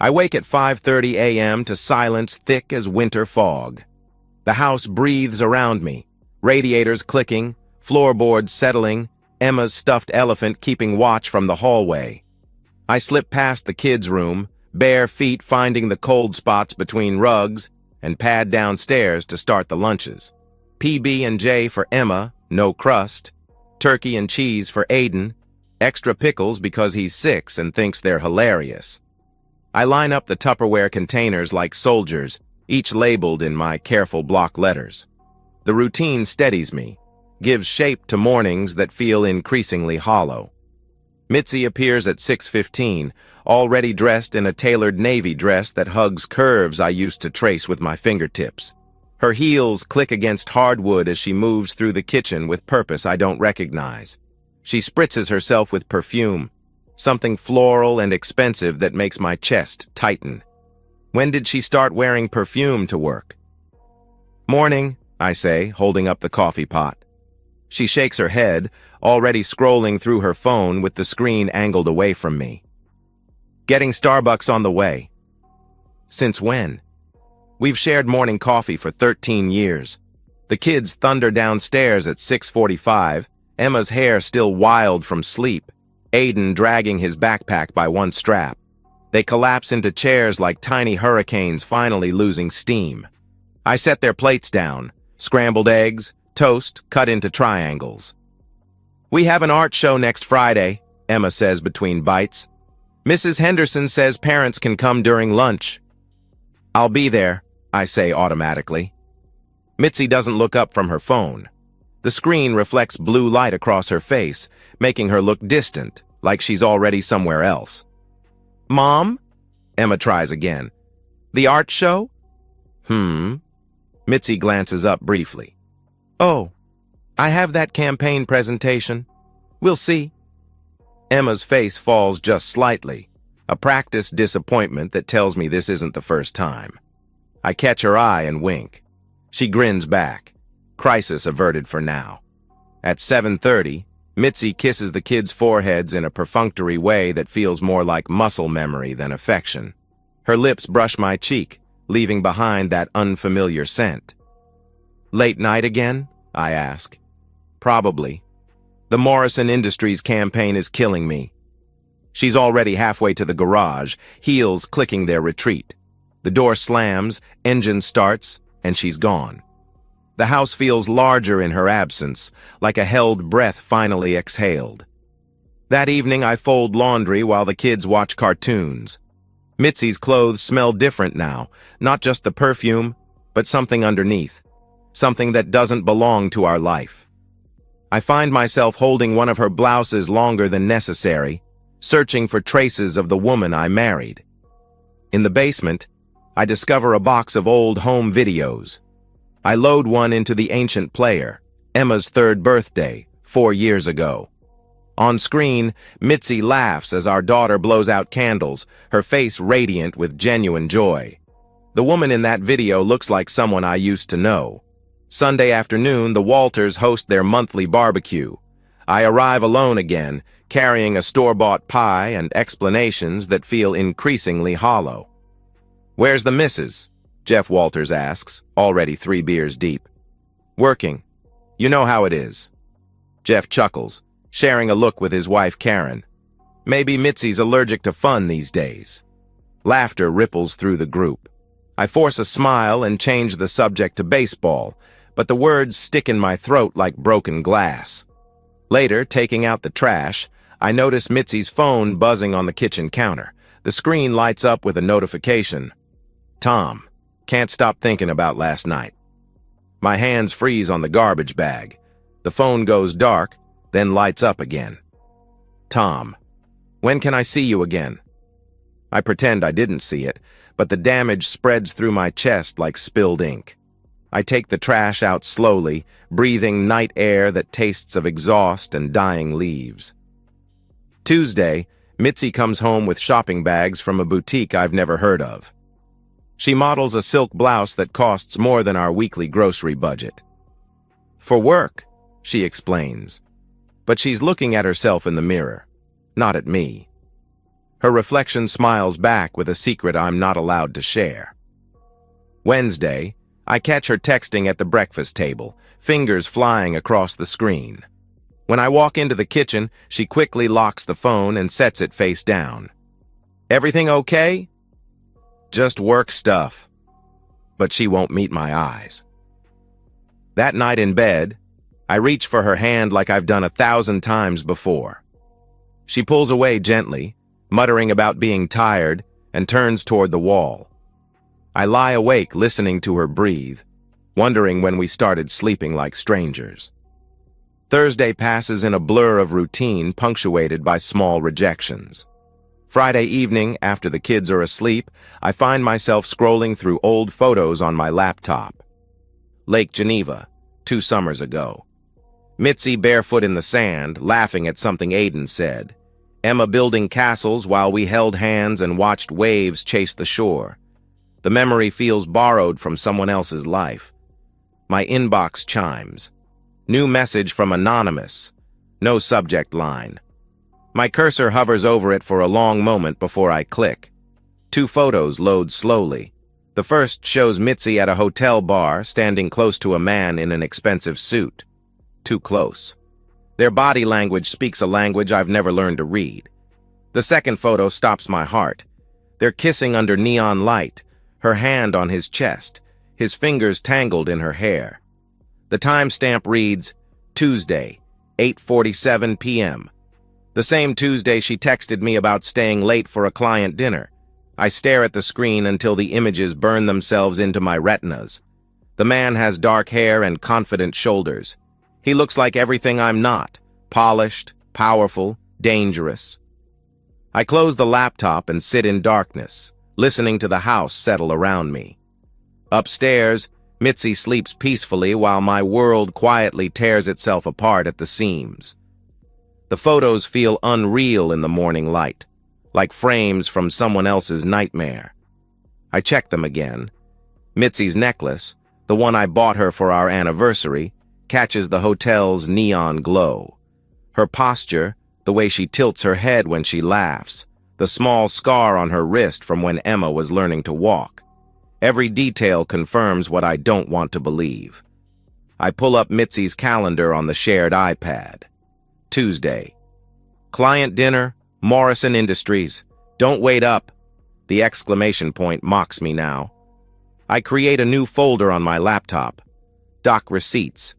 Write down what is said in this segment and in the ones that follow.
I wake at 5:30 a.m. to silence thick as winter fog. The house breathes around me, radiators clicking, floorboards settling, Emma's stuffed elephant keeping watch from the hallway. I slip past the kids' room, bare feet finding the cold spots between rugs, and pad downstairs to start the lunches. PB&J for Emma, no crust. Turkey and cheese for Aiden. Extra pickles because he's 6 and thinks they're hilarious. I line up the Tupperware containers like soldiers, each labeled in my careful block letters. The routine steadies me, gives shape to mornings that feel increasingly hollow. Mitzi appears at 6:15, already dressed in a tailored navy dress that hugs curves I used to trace with my fingertips. Her heels click against hardwood as she moves through the kitchen with purpose I don't recognize. She spritzes herself with perfume, something floral and expensive that makes my chest tighten. When did she start wearing perfume to work? "Morning," I say, holding up the coffee pot. She shakes her head, already scrolling through her phone with the screen angled away from me. "Getting Starbucks on the way." "Since when?" "We've shared morning coffee for 13 years. The kids thunder downstairs at 6:45, Emma's hair still wild from sleep, Aiden dragging his backpack by one strap. They collapse into chairs like tiny hurricanes finally losing steam. I set their plates down, scrambled eggs, toast cut into triangles. "We have an art show next Friday," Emma says between bites. "Mrs. Henderson says parents can come during lunch." "I'll be there," I say automatically. Mitzi doesn't look up from her phone. The screen reflects blue light across her face, making her look distant, like she's already somewhere else. "Mom?" Emma tries again. "The art show?" Mitzi glances up briefly. "Oh, I have that campaign presentation. We'll see." Emma's face falls just slightly, a practiced disappointment that tells me this isn't the first time. I catch her eye and wink. She grins back. Crisis averted for now. At 7:30, Mitzi kisses the kids' foreheads in a perfunctory way that feels more like muscle memory than affection. Her lips brush my cheek, leaving behind that unfamiliar scent. "Late night again?" I ask. "Probably. The Morrison Industries campaign is killing me." She's already halfway to the garage, heels clicking their retreat. The door slams, engine starts, and she's gone. The house feels larger in her absence, like a held breath finally exhaled. That evening I fold laundry while the kids watch cartoons. Mitzi's clothes smell different now, not just the perfume, but something underneath, something that doesn't belong to our life. I find myself holding one of her blouses longer than necessary, searching for traces of the woman I married. In the basement, I discover a box of old home videos. I load one into the ancient player, Emma's 3rd birthday, 4 years ago. On screen, Mitzi laughs as our daughter blows out candles, her face radiant with genuine joy. The woman in that video looks like someone I used to know. Sunday afternoon, the Walters host their monthly barbecue. I arrive alone again, carrying a store-bought pie and explanations that feel increasingly hollow. "Where's the missus?" Jeff Walters asks, already 3 beers deep. "Working. You know how it is." Jeff chuckles, sharing a look with his wife Karen. Maybe Mitzi's allergic to fun these days. Laughter ripples through the group. I force a smile and change the subject to baseball, but the words stick in my throat like broken glass. Later, taking out the trash, I notice Mitzi's phone buzzing on the kitchen counter. The screen lights up with a notification. "Tom, can't stop thinking about last night." My hands freeze on the garbage bag. The phone goes dark, then lights up again. "Tom, when can I see you again?" I pretend I didn't see it, but the damage spreads through my chest like spilled ink. I take the trash out slowly, breathing night air that tastes of exhaust and dying leaves. Tuesday, Mitzi comes home with shopping bags from a boutique I've never heard of. She models a silk blouse that costs more than our weekly grocery budget. "For work," she explains. But she's looking at herself in the mirror, not at me. Her reflection smiles back with a secret I'm not allowed to share. Wednesday, I catch her texting at the breakfast table, fingers flying across the screen. When I walk into the kitchen, she quickly locks the phone and sets it face down. Everything okay? Just work stuff. But she won't meet my eyes. That night in bed, I reach for her hand like I've done 1,000 times before. She pulls away gently, muttering about being tired, and turns toward the wall. I lie awake listening to her breathe, wondering when we started sleeping like strangers. Thursday passes in a blur of routine punctuated by small rejections. Friday evening, after the kids are asleep, I find myself scrolling through old photos on my laptop. Lake Geneva, 2 summers ago. Mitzi barefoot in the sand, laughing at something Aiden said. Emma building castles while we held hands and watched waves chase the shore. The memory feels borrowed from someone else's life. My inbox chimes. New message from Anonymous. No subject line. My cursor hovers over it for a long moment before I click. 2 photos load slowly. The first shows Mitzi at a hotel bar, standing close to a man in an expensive suit. Too close. Their body language speaks a language I've never learned to read. The second photo stops my heart. They're kissing under neon light, her hand on his chest, his fingers tangled in her hair. The timestamp reads, Tuesday, 8:47 p.m. The same Tuesday she texted me about staying late for a client dinner. I stare at the screen until the images burn themselves into my retinas. The man has dark hair and confident shoulders. He looks like everything I'm not, polished, powerful, dangerous. I close the laptop and sit in darkness, listening to the house settle around me. Upstairs, Mitzi sleeps peacefully while my world quietly tears itself apart at the seams. The photos feel unreal in the morning light, like frames from someone else's nightmare. I check them again. Mitzi's necklace, the one I bought her for our anniversary, catches the hotel's neon glow. Her posture, the way she tilts her head when she laughs, the small scar on her wrist from when Emma was learning to walk. Every detail confirms what I don't want to believe. I pull up Mitzi's calendar on the shared iPad. Tuesday. Client dinner, Morrison Industries. Don't wait up. The exclamation point mocks me now. I create a new folder on my laptop. Doc receipts.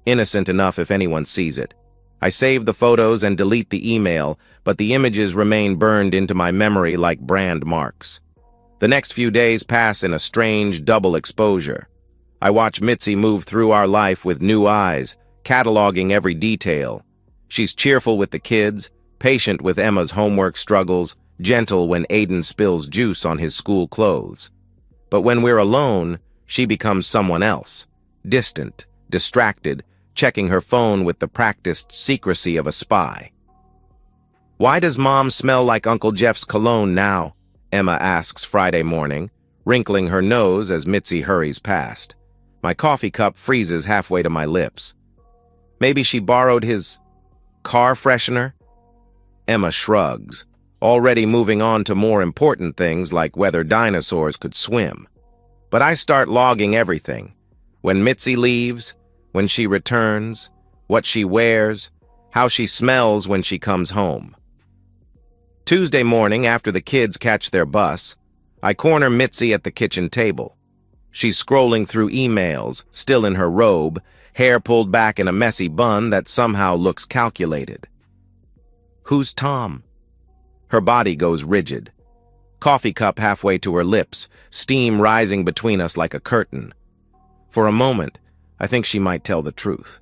Innocent enough if anyone sees it. I save the photos and delete the email, but the images remain burned into my memory like brand marks. The next few days pass in a strange double exposure. I watch Mitzi move through our life with new eyes, cataloging every detail. She's cheerful with the kids, patient with Emma's homework struggles, gentle when Aiden spills juice on his school clothes. But when we're alone, she becomes someone else, distant, distracted, checking her phone with the practiced secrecy of a spy. Why does Mom smell like Uncle Jeff's cologne now? Emma asks Friday morning, wrinkling her nose as Mitzi hurries past. My coffee cup freezes halfway to my lips. Maybe she borrowed his car freshener? Emma shrugs, already moving on to more important things like whether dinosaurs could swim. But I start logging everything. When Mitzi leaves, when she returns, what she wears, how she smells when she comes home. Tuesday morning, after the kids catch their bus, I corner Mitzi at the kitchen table. She's scrolling through emails, still in her robe, hair pulled back in a messy bun that somehow looks calculated. Who's Tom? Her body goes rigid. Coffee cup halfway to her lips, steam rising between us like a curtain. For a moment, I think she might tell the truth.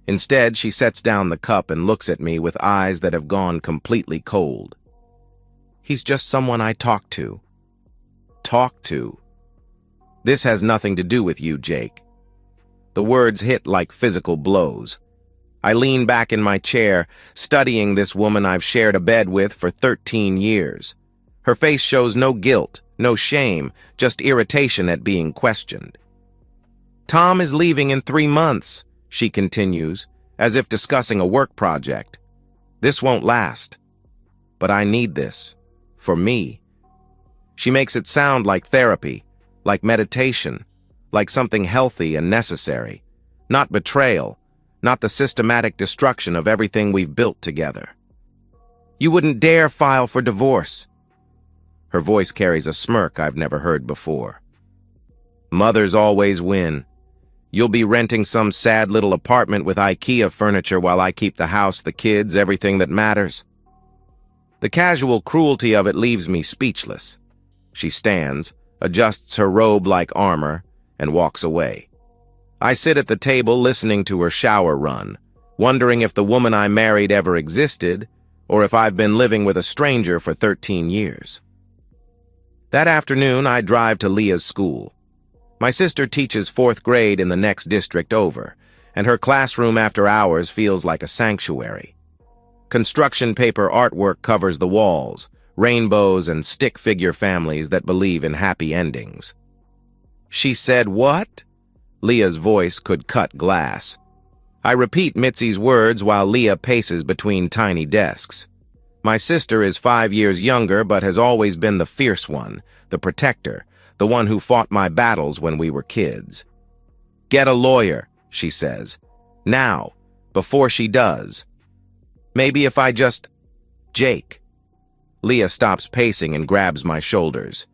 Instead, she sets down the cup and looks at me with eyes that have gone completely cold. He's just someone I talk to. Talk to. This has nothing to do with you, Jake. The words hit like physical blows. I lean back in my chair, studying this woman I've shared a bed with for 13 years. Her face shows no guilt, no shame, just irritation at being questioned. Tom is leaving in 3 months, she continues, as if discussing a work project. This won't last. But I need this. for me. She makes it sound like therapy, like meditation, like something healthy and necessary, not betrayal, not the systematic destruction of everything we've built together. You wouldn't dare file for divorce. Her voice carries a smirk I've never heard before. Mothers always win. You'll be renting some sad little apartment with IKEA furniture while I keep the house, the kids, everything that matters. The casual cruelty of it leaves me speechless. She stands, adjusts her robe like armor, and walks away. I sit at the table listening to her shower run, wondering if the woman I married ever existed, or if I've been living with a stranger for 13 years. That afternoon, I drive to Leah's school. My sister teaches 4th grade in the next district over, and her classroom after hours feels like a sanctuary. Construction paper artwork covers the walls, rainbows and stick figure families that believe in happy endings. She said, "What?" Leah's voice could cut glass. I repeat Mitzi's words while Leah paces between tiny desks. My sister is 5 years younger but has always been the fierce one, the protector, the one who fought my battles when we were kids. "Get a lawyer," she says. "Now, before she does. Maybe if I just... Jake." Leah stops pacing and grabs my shoulders.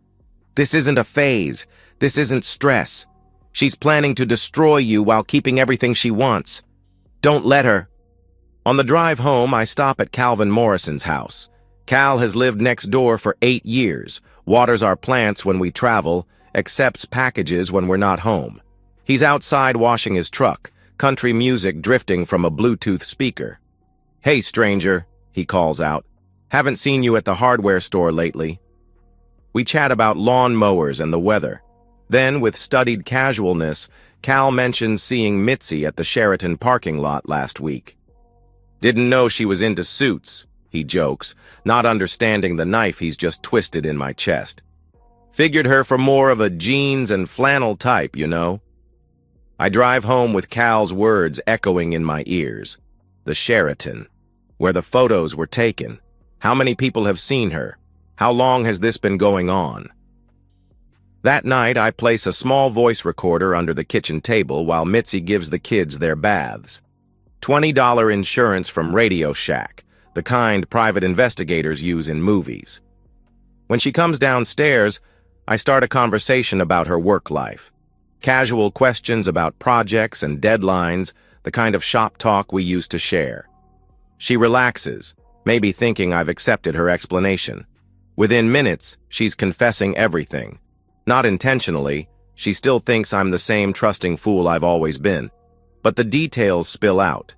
"This isn't a phase. This isn't stress. She's planning to destroy you while keeping everything she wants. Don't let her." On the drive home, I stop at Calvin Morrison's house. Cal has lived next door for 8 years, waters our plants when we travel, accepts packages when we're not home. He's outside washing his truck, country music drifting from a Bluetooth speaker. "Hey, stranger," he calls out. "Haven't seen you at the hardware store lately." We chat about lawn mowers and the weather. Then, with studied casualness, Cal mentions seeing Mitzi at the Sheraton parking lot last week. "Didn't know she was into suits," he jokes, not understanding the knife he's just twisted in my chest. "Figured her for more of a jeans and flannel type, you know." I drive home with Cal's words echoing in my ears. The Sheraton, where the photos were taken. How many people have seen her? How long has this been going on? That night, I place a small voice recorder under the kitchen table while Mitzi gives the kids their baths. $20 insurance from Radio Shack, the kind private investigators use in movies. When she comes downstairs, I start a conversation about her work life. Casual questions about projects and deadlines, the kind of shop talk we used to share. She relaxes, maybe thinking I've accepted her explanation. Within minutes, she's confessing everything. Not intentionally, she still thinks I'm the same trusting fool I've always been. But the details spill out.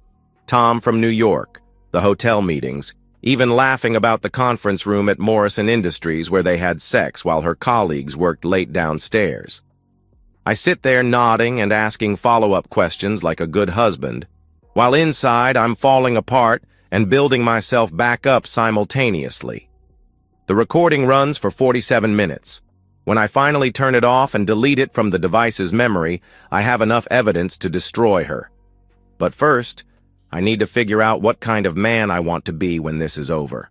Tom from New York, the hotel meetings, even laughing about the conference room at Morrison Industries where they had sex while her colleagues worked late downstairs. I sit there nodding and asking follow-up questions like a good husband, while inside I'm falling apart and building myself back up simultaneously. The recording runs for 47 minutes. When I finally turn it off and delete it from the device's memory, I have enough evidence to destroy her. But first, I need to figure out what kind of man I want to be when this is over.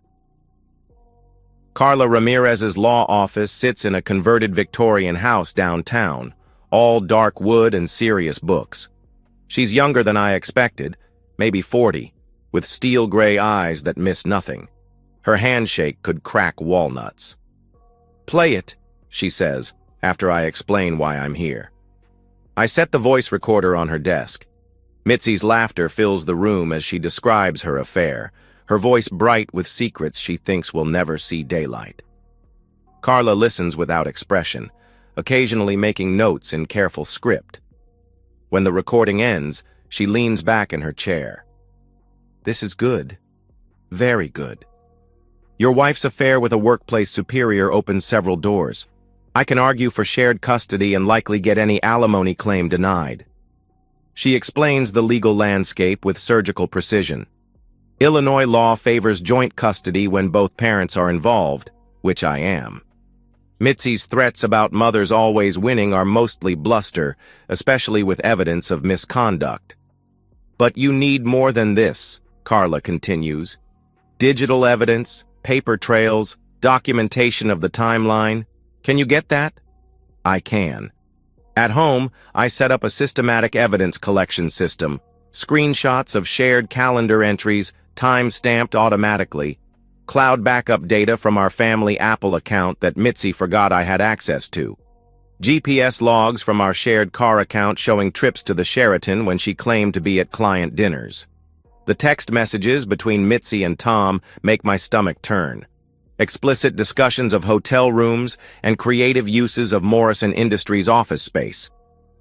Carla Ramirez's law office sits in a converted Victorian house downtown, all dark wood and serious books. She's younger than I expected, maybe 40, with steel gray eyes that miss nothing. Her handshake could crack walnuts. "Play it," she says, after I explain why I'm here. I set the voice recorder on her desk. Mitzi's laughter fills the room as she describes her affair, her voice bright with secrets she thinks will never see daylight. Carla listens without expression, occasionally making notes in careful script. When the recording ends, she leans back in her chair. "This is good. Very good. Your wife's affair with a workplace superior opens several doors. I can argue for shared custody and likely get any alimony claim denied." She explains the legal landscape with surgical precision. Illinois law favors joint custody when both parents are involved, which I am. Mitzi's threats about mothers always winning are mostly bluster, especially with evidence of misconduct. "But you need more than this," Carla continues. "Digital evidence, paper trails, Documentation of the timeline. Can you get that? I can. At home, I set up a systematic evidence collection system. Screenshots of shared calendar entries, time-stamped automatically. Cloud backup data from our family Apple account that Mitzi forgot I had access to. GPS logs from our shared car account showing trips to the Sheraton when she claimed to be at client dinners. The text messages between Mitzi and Tom make my stomach turn. Explicit discussions of hotel rooms and creative uses of Morrison Industries office space.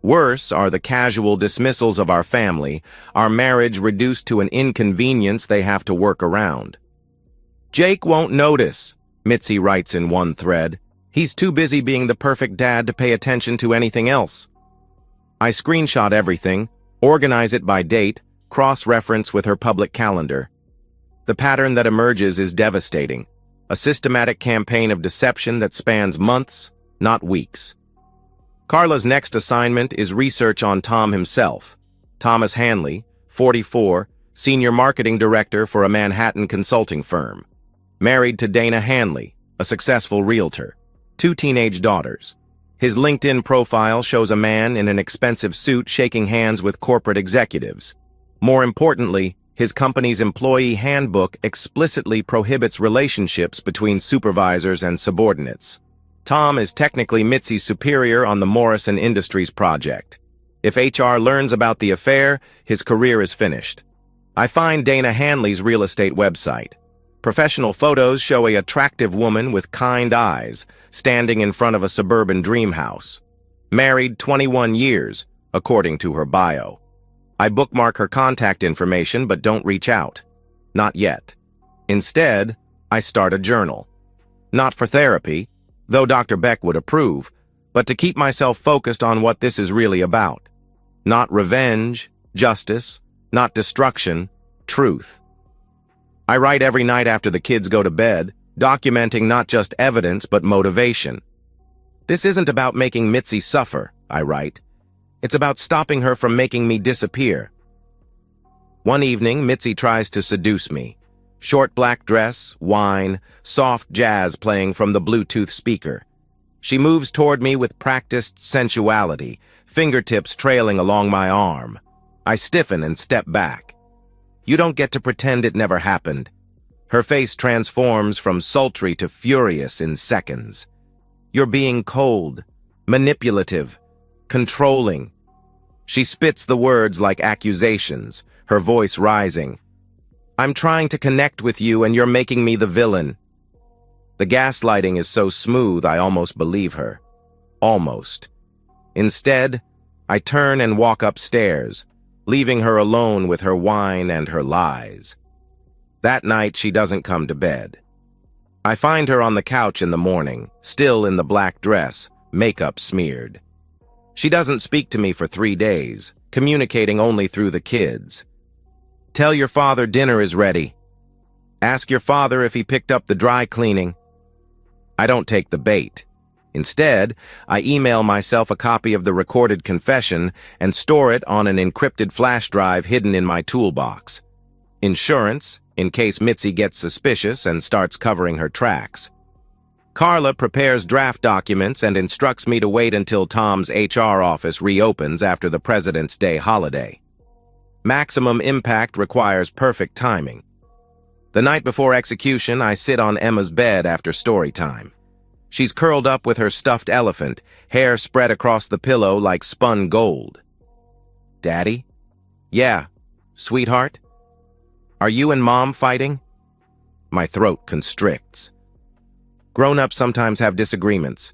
Worse are the casual dismissals of our family, our marriage reduced to an inconvenience they have to work around. Jake won't notice, Mitzi writes in one thread. He's too busy being the perfect dad to pay attention to anything else. I screenshot everything, organize it by date, cross-reference with her public calendar. The pattern that emerges is devastating. A systematic campaign of deception that spans months, not weeks. Carla's next assignment is research on Tom himself. Thomas Hanley, 44, Senior Marketing Director for a Manhattan consulting firm. Married to Dana Hanley, a successful realtor. 2 teenage daughters. His LinkedIn profile shows a man in an expensive suit shaking hands with corporate executives. More importantly, his company's employee handbook explicitly prohibits relationships between supervisors and subordinates. Tom is technically Mitzi's superior on the Morrison Industries project. If HR learns about the affair, his career is finished. I find Dana Hanley's real estate website. Professional photos show an attractive woman with kind eyes, standing in front of a suburban dream house. Married 21 years, according to her bio. I bookmark her contact information but don't reach out. Not yet. Instead, I start a journal. Not for therapy, though Dr. Beck would approve, but to keep myself focused on what this is really about. Not revenge, justice, not destruction, truth. I write every night after the kids go to bed, documenting not just evidence but motivation. This isn't about making Mitzi suffer, I write. It's about stopping her from making me disappear. One evening, Mitzi tries to seduce me. Short black dress, wine, soft jazz playing from the Bluetooth speaker. She moves toward me with practiced sensuality, fingertips trailing along my arm. I stiffen and step back. You don't get to pretend it never happened. Her face transforms from sultry to furious in seconds. You're being cold, manipulative, controlling. She spits the words like accusations, her voice rising. I'm trying to connect with you and you're making me the villain. The gaslighting is so smooth I almost believe her. Almost. Instead, I turn and walk upstairs, leaving her alone with her wine and her lies. That night, she doesn't come to bed. I find her on the couch in the morning, still in the black dress, makeup smeared. She doesn't speak to me for 3 days, communicating only through the kids. Tell your father dinner is ready. Ask your father if he picked up the dry cleaning. I don't take the bait. Instead, I email myself a copy of the recorded confession and store it on an encrypted flash drive hidden in my toolbox. Insurance, in case Mitzi gets suspicious and starts covering her tracks. Carla prepares draft documents and instructs me to wait until Tom's HR office reopens after the President's Day holiday. Maximum impact requires perfect timing. The night before execution, I sit on Emma's bed after story time. She's curled up with her stuffed elephant, hair spread across the pillow like spun gold. Daddy? Yeah. Sweetheart? Are you and Mom fighting? My throat constricts. Grown-ups sometimes have disagreements,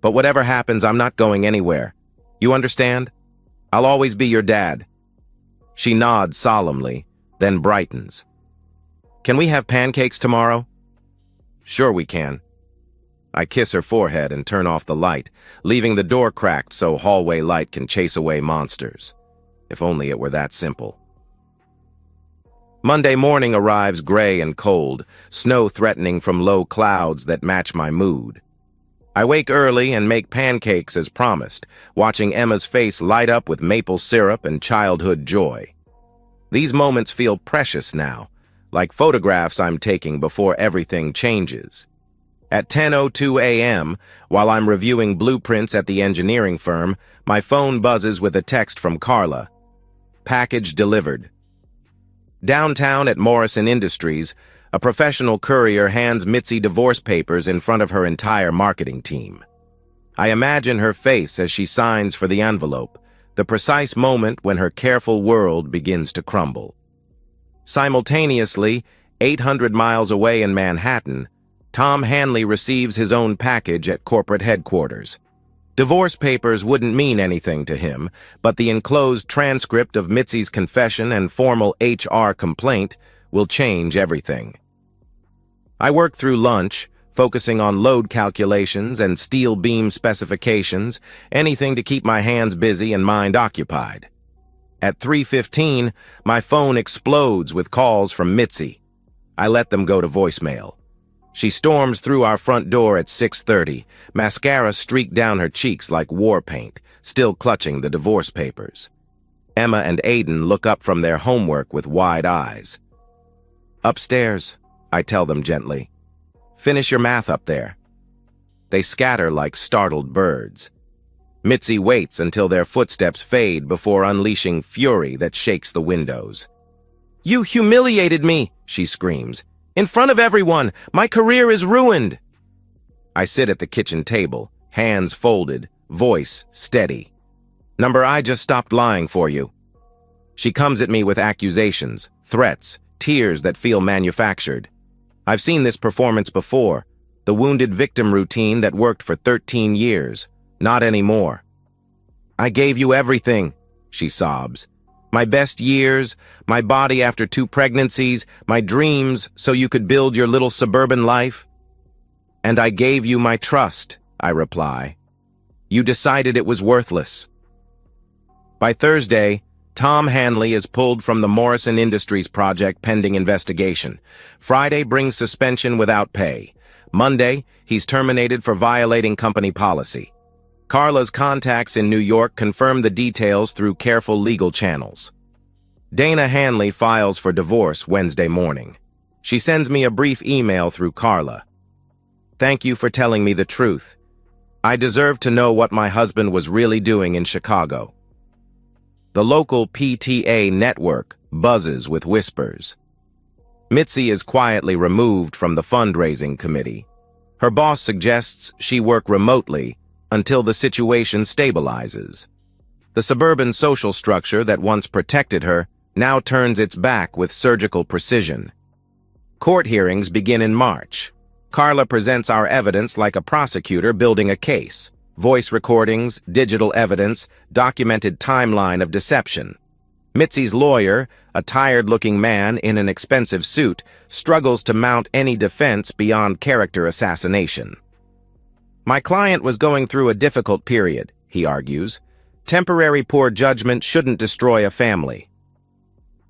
but whatever happens, I'm not going anywhere. You understand? I'll always be your dad. She nods solemnly, then brightens. Can we have pancakes tomorrow? Sure we can. I kiss her forehead and turn off the light, leaving the door cracked so hallway light can chase away monsters. If only it were that simple. Monday morning arrives gray and cold, snow threatening from low clouds that match my mood. I wake early and make pancakes as promised, watching Emma's face light up with maple syrup and childhood joy. These moments feel precious now, like photographs I'm taking before everything changes. At 10:02 a.m., while I'm reviewing blueprints at the engineering firm, my phone buzzes with a text from Carla. Package delivered. Downtown at Morrison Industries, a professional courier hands Mitzi divorce papers in front of her entire marketing team. I imagine her face as she signs for the envelope, the precise moment when her careful world begins to crumble. Simultaneously, 800 miles away in Manhattan, Tom Hanley receives his own package at corporate headquarters. Divorce papers wouldn't mean anything to him, but the enclosed transcript of Mitzi's confession and formal HR complaint will change everything. I work through lunch, focusing on load calculations and steel beam specifications, anything to keep my hands busy and mind occupied. At 3:15, my phone explodes with calls from Mitzi. I let them go to voicemail. She storms through our front door at 6:30, mascara streaked down her cheeks like war paint, still clutching the divorce papers. Emma and Aiden look up from their homework with wide eyes. "Upstairs," I tell them gently. "Finish your math up there." They scatter like startled birds. Mitzi waits until their footsteps fade before unleashing fury that shakes the windows. "You humiliated me," she screams. "In front of everyone, my career is ruined." I sit at the kitchen table, hands folded, voice steady. "Number, I just stopped lying for you." She comes at me with accusations, threats, tears that feel manufactured. I've seen this performance before, the wounded victim routine that worked for 13 years. Not anymore. "I gave you everything," she sobs. "My best years, my body after 2 pregnancies, my dreams so you could build your little suburban life." "And I gave you my trust," I reply. "You decided it was worthless." By Thursday, Tom Hanley is pulled from the Morrison Industries project pending investigation. Friday brings suspension without pay. Monday, he's terminated for violating company policy. Carla's contacts in New York confirm the details through careful legal channels. Dana Hanley files for divorce Wednesday morning. She sends me a brief email through Carla. "Thank you for telling me the truth. I deserve to know what my husband was really doing in Chicago." The local PTA network buzzes with whispers. Mitzi is quietly removed from the fundraising committee. Her boss suggests she work remotely until the situation stabilizes. The suburban social structure that once protected her now turns its back with surgical precision. Court hearings begin in March. Carla presents our evidence like a prosecutor building a case. Voice recordings, digital evidence, documented timeline of deception. Mitzi's lawyer, a tired-looking man in an expensive suit, struggles to mount any defense beyond character assassination. "My client was going through a difficult period," he argues. "Temporary poor judgment shouldn't destroy a family."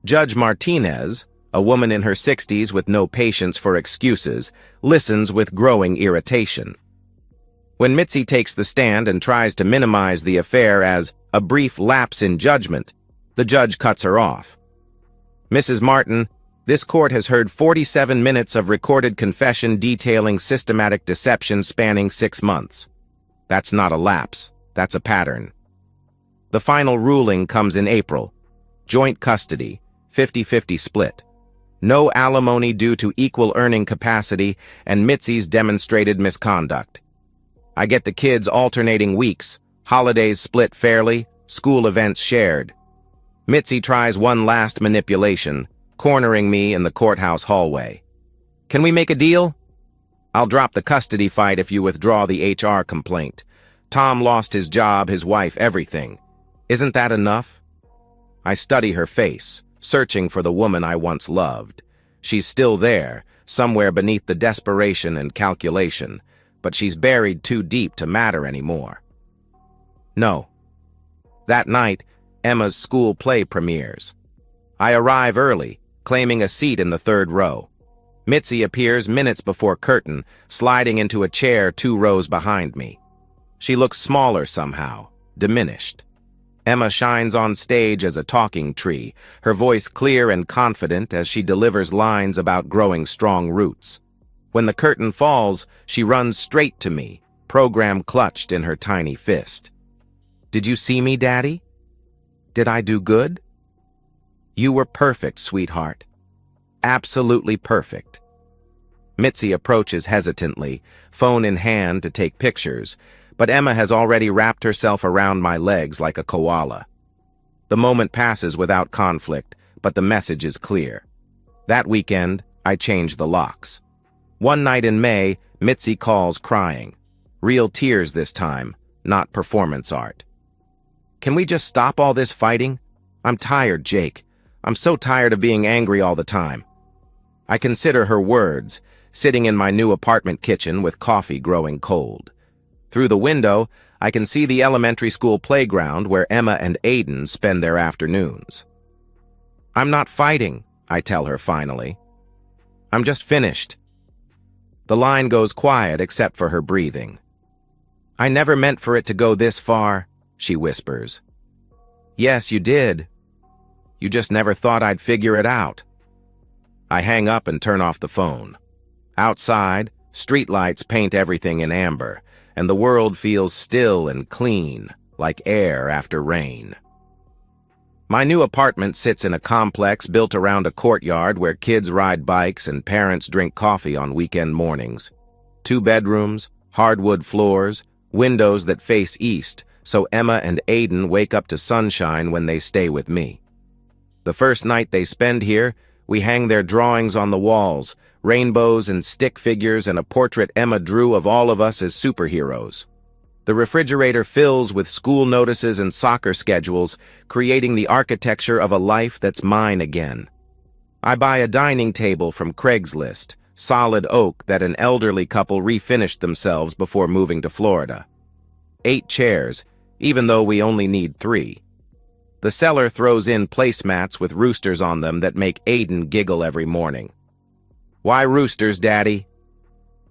Judge Martinez, a woman in her 60s with no patience for excuses, listens with growing irritation. When Mitzi takes the stand and tries to minimize the affair as a brief lapse in judgment, the judge cuts her off. "Mrs. Martin, this court has heard 47 minutes of recorded confession detailing systematic deception spanning 6 months. That's not a lapse, that's a pattern." The final ruling comes in April. Joint custody, 50-50 split. No alimony due to equal earning capacity and Mitzi's demonstrated misconduct. I get the kids alternating weeks, holidays split fairly, school events shared. Mitzi tries one last manipulation, cornering me in the courthouse hallway. "Can we make a deal? I'll drop the custody fight if you withdraw the HR complaint. Tom lost his job, his wife, everything. Isn't that enough?" I study her face, searching for the woman I once loved. She's still there, somewhere beneath the desperation and calculation, but she's buried too deep to matter anymore. No. That night, Emma's school play premieres. I arrive early, claiming a seat in the 3rd row. Mitzi appears minutes before curtain, sliding into a chair 2 rows behind me. She looks smaller somehow, diminished. Emma shines on stage as a talking tree, her voice clear and confident as she delivers lines about growing strong roots. When the curtain falls, she runs straight to me, program clutched in her tiny fist. "Did you see me, Daddy? Did I do good?" "You were perfect, sweetheart. Absolutely perfect." Mitzi approaches hesitantly, phone in hand to take pictures, but Emma has already wrapped herself around my legs like a koala. The moment passes without conflict, but the message is clear. That weekend, I change the locks. One night in May, Mitzi calls crying. Real tears this time, not performance art. "Can we just stop all this fighting? I'm tired, Jake. I'm so tired of being angry all the time." I consider her words, sitting in my new apartment kitchen with coffee growing cold. Through the window, I can see the elementary school playground where Emma and Aiden spend their afternoons. "I'm not fighting," I tell her finally. "I'm just finished." The line goes quiet except for her breathing. "I never meant for it to go this far," she whispers. "Yes, you did. You just never thought I'd figure it out." I hang up and turn off the phone. Outside, streetlights paint everything in amber, and the world feels still and clean, like air after rain. My new apartment sits in a complex built around a courtyard where kids ride bikes and parents drink coffee on weekend mornings. 2 bedrooms, hardwood floors, windows that face east, so Emma and Aiden wake up to sunshine when they stay with me. The first night they spend here, we hang their drawings on the walls, rainbows and stick figures and a portrait Emma drew of all of us as superheroes. The refrigerator fills with school notices and soccer schedules, creating the architecture of a life that's mine again. I buy a dining table from Craigslist, solid oak that an elderly couple refinished themselves before moving to Florida. 8 chairs, even though we only need 3. The seller throws in placemats with roosters on them that make Aiden giggle every morning. "Why roosters, Daddy?"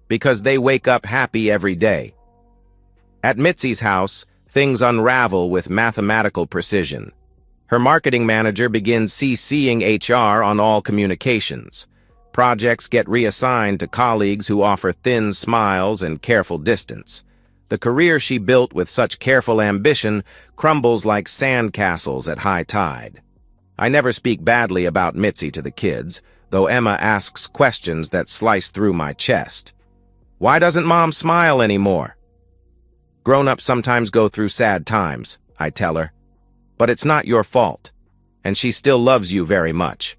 "Because they wake up happy every day." At Mitzi's house, things unravel with mathematical precision. Her marketing manager begins CCing HR on all communications. Projects get reassigned to colleagues who offer thin smiles and careful distance. The career she built with such careful ambition crumbles like sandcastles at high tide. I never speak badly about Mitzi to the kids, though Emma asks questions that slice through my chest. "Why doesn't Mom smile anymore?" "Grown-ups sometimes go through sad times," I tell her. "But it's not your fault, and she still loves you very much."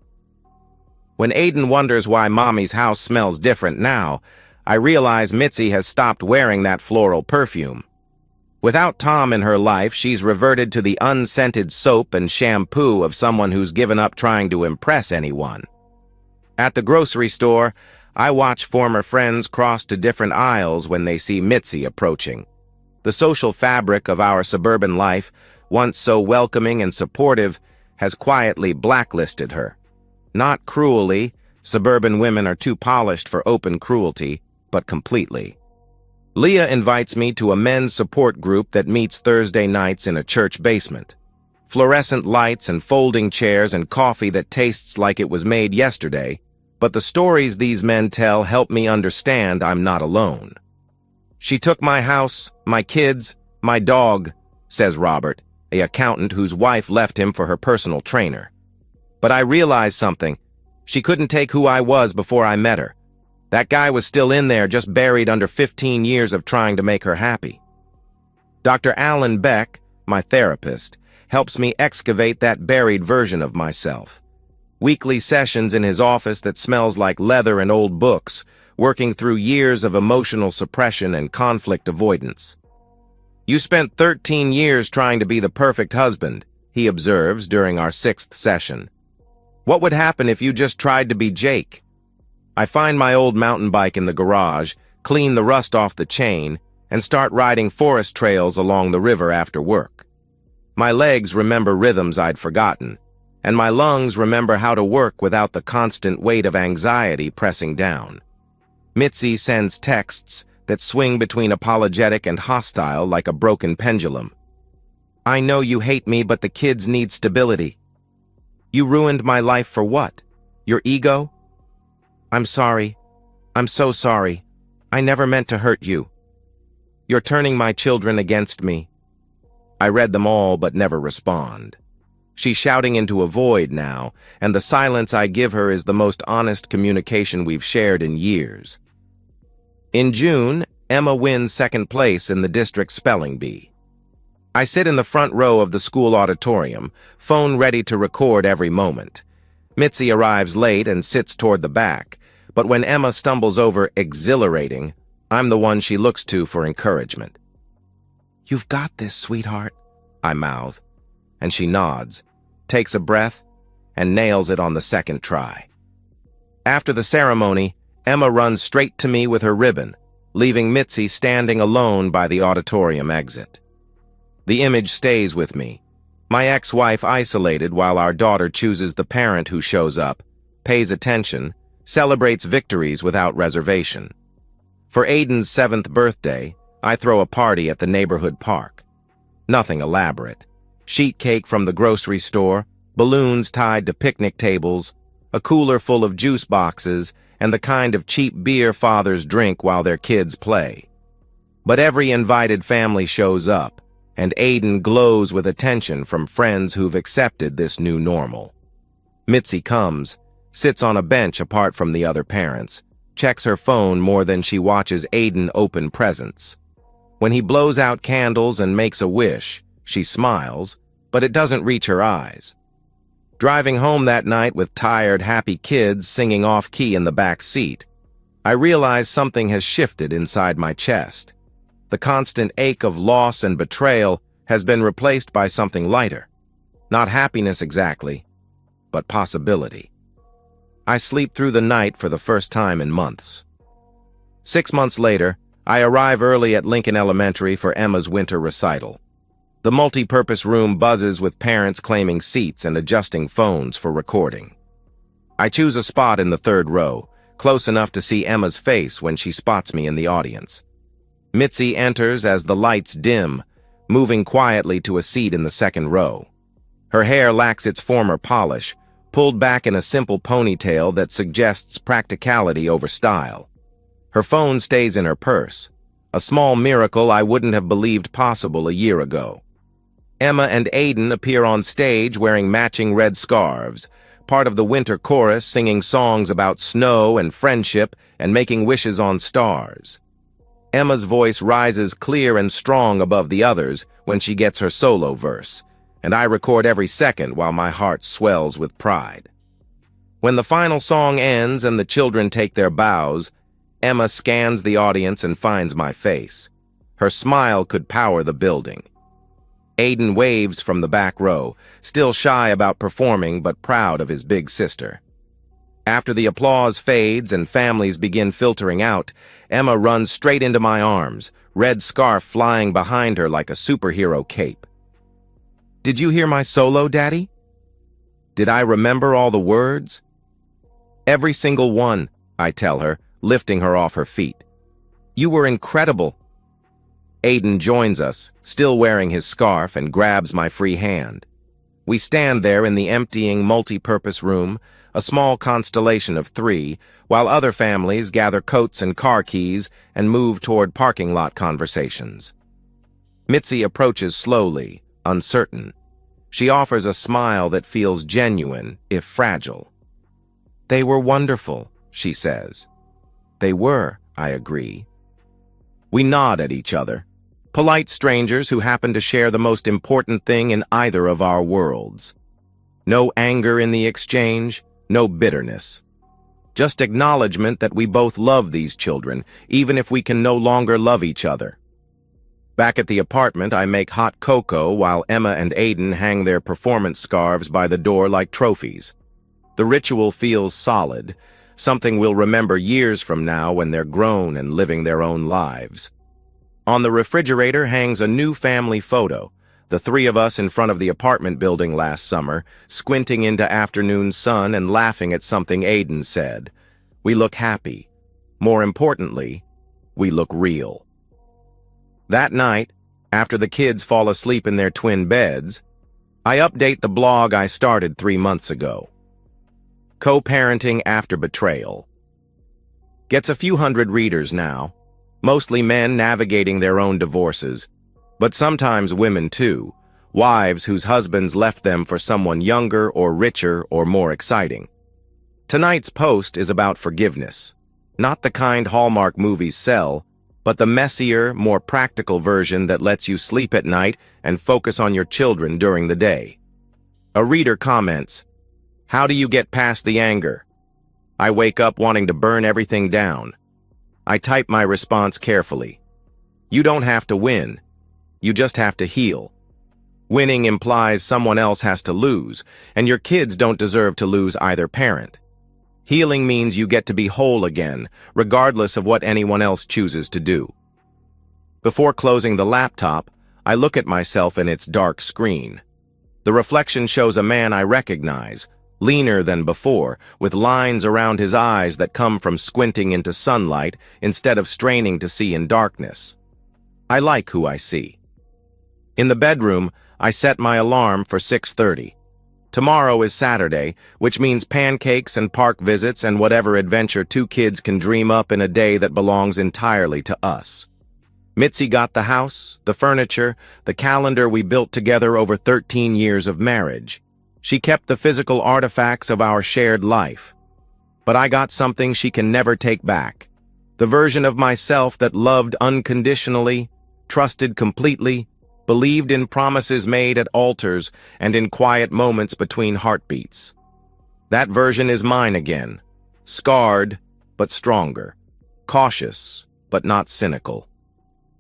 When Aiden wonders why Mommy's house smells different now, I realize Mitzi has stopped wearing that floral perfume. Without Tom in her life, she's reverted to the unscented soap and shampoo of someone who's given up trying to impress anyone. At the grocery store, I watch former friends cross to different aisles when they see Mitzi approaching. The social fabric of our suburban life, once so welcoming and supportive, has quietly blacklisted her. Not cruelly, suburban women are too polished for open cruelty, but completely. Leah invites me to a men's support group that meets Thursday nights in a church basement. Fluorescent lights and folding chairs and coffee that tastes like it was made yesterday, but the stories these men tell help me understand I'm not alone. "She took my house, my kids, my dog," says Robert, an accountant whose wife left him for her personal trainer. "But I realized something. She couldn't take who I was before I met her. That guy was still in there, just buried under 15 years of trying to make her happy." Dr. Alan Beck, my therapist, helps me excavate that buried version of myself. Weekly sessions in his office that smells like leather and old books, working through years of emotional suppression and conflict avoidance. "You spent 13 years trying to be the perfect husband," he observes during our 6th session. "What would happen if you just tried to be Jake?" I find my old mountain bike in the garage, clean the rust off the chain, and start riding forest trails along the river after work. My legs remember rhythms I'd forgotten, and my lungs remember how to work without the constant weight of anxiety pressing down. Mitzi sends texts that swing between apologetic and hostile like a broken pendulum. "I know you hate me, but the kids need stability." "You ruined my life for what? Your ego?" "I'm sorry. I'm so sorry. I never meant to hurt you. You're turning my children against me. I read them all but never respond. She's shouting into a void now, and the silence I give her is the most honest communication we've shared in years. In June, Emma wins second place in the district spelling bee. I sit in the front row of the school auditorium, phone ready to record every moment. Mitzi arrives late and sits toward the back, but when Emma stumbles over exhilarating, I'm the one she looks to for encouragement. "You've got this, sweetheart," I mouth, and she nods, takes a breath, and nails it on the second try. After the ceremony, Emma runs straight to me with her ribbon, leaving Mitzi standing alone by the auditorium exit. The image stays with me. My ex-wife isolated while our daughter chooses the parent who shows up, pays attention, celebrates victories without reservation. For Aiden's 7th birthday, I throw a party at the neighborhood park. Nothing elaborate. Sheet cake from the grocery store, balloons tied to picnic tables, a cooler full of juice boxes, and the kind of cheap beer fathers drink while their kids play. But every invited family shows up, and Aiden glows with attention from friends who've accepted this new normal. Mitzi comes, sits on a bench apart from the other parents, checks her phone more than she watches Aiden open presents. When he blows out candles and makes a wish, she smiles, but it doesn't reach her eyes. Driving home that night with tired, happy kids singing off-key in the back seat, I realize something has shifted inside my chest. The constant ache of loss and betrayal has been replaced by something lighter. Not happiness exactly, but possibility. I sleep through the night for the first time in months. 6 months later, I arrive early at Lincoln Elementary for Emma's winter recital. The multi-purpose room buzzes with parents claiming seats and adjusting phones for recording. I choose a spot in the 3rd row, close enough to see Emma's face when she spots me in the audience. Mitzi enters as the lights dim, moving quietly to a seat in the 2nd row. Her hair lacks its former polish, pulled back in a simple ponytail that suggests practicality over style. Her phone stays in her purse, a small miracle I wouldn't have believed possible a year ago. Emma and Aiden appear on stage wearing matching red scarves, part of the winter chorus singing songs about snow and friendship and making wishes on stars. Emma's voice rises clear and strong above the others when she gets her solo verse, and I record every second while my heart swells with pride. When the final song ends and the children take their bows, Emma scans the audience and finds my face. Her smile could power the building. Aiden waves from the back row, still shy about performing but proud of his big sister. After the applause fades and families begin filtering out, Emma runs straight into my arms, red scarf flying behind her like a superhero cape. "Did you hear my solo, Daddy? Did I remember all the words?" "Every single one," I tell her, lifting her off her feet. "You were incredible." Aiden joins us, still wearing his scarf, and grabs my free hand. We stand there in the emptying multi-purpose room, a small constellation of 3, while other families gather coats and car keys and move toward parking lot conversations. Mitzi approaches slowly, uncertain. She offers a smile that feels genuine, if fragile. "They were wonderful," she says. "They were," I agree. We nod at each other, polite strangers who happen to share the most important thing in either of our worlds. No anger in the exchange, no bitterness. Just acknowledgement that we both love these children, even if we can no longer love each other. Back at the apartment, I make hot cocoa while Emma and Aiden hang their performance scarves by the door like trophies. The ritual feels solid, something we'll remember years from now when they're grown and living their own lives. On the refrigerator hangs a new family photo, the 3 of us in front of the apartment building last summer, squinting into afternoon sun and laughing at something Aiden said. We look happy. More importantly, we look real. That night, after the kids fall asleep in their twin beds, I update the blog I started 3 months ago. Co-parenting after betrayal. Gets a few hundred readers now, mostly men navigating their own divorces, but sometimes women too, wives whose husbands left them for someone younger or richer or more exciting. Tonight's post is about forgiveness, not the kind Hallmark movies sell, but the messier, more practical version that lets you sleep at night and focus on your children during the day. A reader comments, "How do you get past the anger? I wake up wanting to burn everything down." I type my response carefully. You don't have to win. You just have to heal. Winning implies someone else has to lose, and your kids don't deserve to lose either parent. Healing means you get to be whole again, regardless of what anyone else chooses to do. Before closing the laptop, I look at myself in its dark screen. The reflection shows a man I recognize, leaner than before, with lines around his eyes that come from squinting into sunlight instead of straining to see in darkness. I like who I see. In the bedroom, I set my alarm for 6:30. Tomorrow is Saturday, which means pancakes and park visits and whatever adventure two kids can dream up in a day that belongs entirely to us. Mitzi got the house, the furniture, the calendar we built together over 13 years of marriage. She kept the physical artifacts of our shared life. But I got something she can never take back. The version of myself that loved unconditionally, trusted completely, believed in promises made at altars and in quiet moments between heartbeats. That version is mine again, scarred but stronger, cautious but not cynical.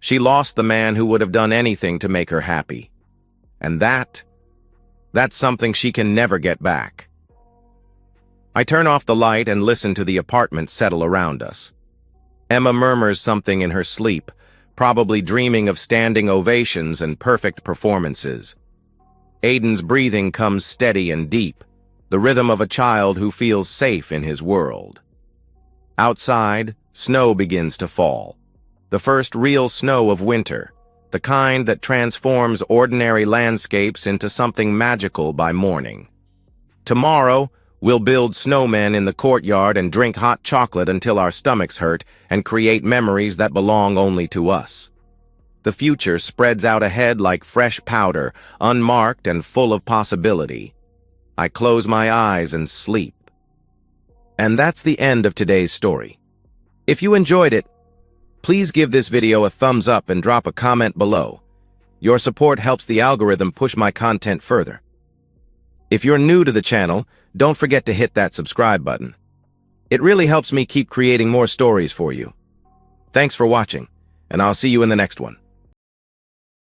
She lost the man who would have done anything to make her happy. And that's something she can never get back. I turn off the light and listen to the apartment settle around us. Emma murmurs something in her sleep, probably dreaming of standing ovations and perfect performances. Aiden's breathing comes steady and deep, the rhythm of a child who feels safe in his world. Outside, snow begins to fall. The first real snow of winter, the kind that transforms ordinary landscapes into something magical by morning. Tomorrow, we'll build snowmen in the courtyard and drink hot chocolate until our stomachs hurt and create memories that belong only to us. The future spreads out ahead like fresh powder, unmarked and full of possibility. I close my eyes and sleep. And that's the end of today's story. If you enjoyed it, please give this video a thumbs up and drop a comment below. Your support helps the algorithm push my content further. If you're new to the channel, don't forget to hit that subscribe button. It really helps me keep creating more stories for you. Thanks for watching, and I'll see you in the next one.